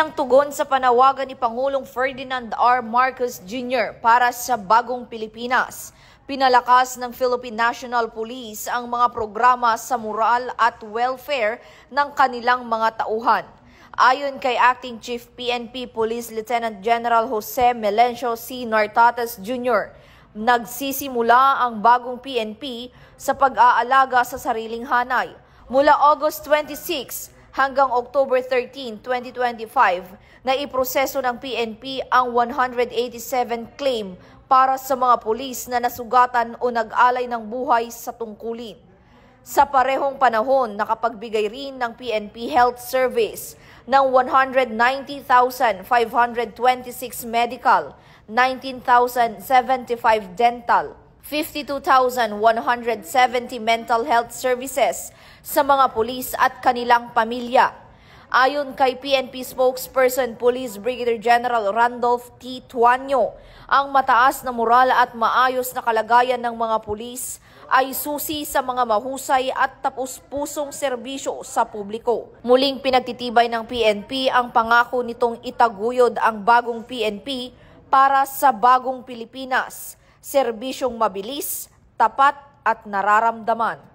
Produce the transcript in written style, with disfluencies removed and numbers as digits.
Bilang tugon sa panawagan ni Pangulong Ferdinand R. Marcos Jr. para sa bagong Pilipinas, pinalakas ng Philippine National Police ang mga programa sa moral at welfare ng kanilang mga tauhan. Ayon kay Acting Chief PNP Police Lieutenant General Jose Melencio C. Nartates Jr., nagsisimula ang bagong PNP sa pag-aalaga sa sariling hanay. Mula August 26 hanggang October 13, 2025, na iproseso ng PNP ang 187 claim para sa mga pulis na nasugatan o nag-alay ng buhay sa tungkulin. Sa parehong panahon, nakapagbigay rin ng PNP Health Service ng 190,526 medical, 19,075 dental, 52,170 mental health services sa mga pulis at kanilang pamilya. Ayon kay PNP spokesperson Police Brigadier General Randolph T. Tuanyo, ang mataas na moral at maayos na kalagayan ng mga pulis ay susi sa mga mahusay at tapus-pusong serbisyo sa publiko. Muling pinagtitibay ng PNP ang pangako nitong itaguyod ang bagong PNP para sa bagong Pilipinas, serbisyong mabilis, tapat at nararamdaman.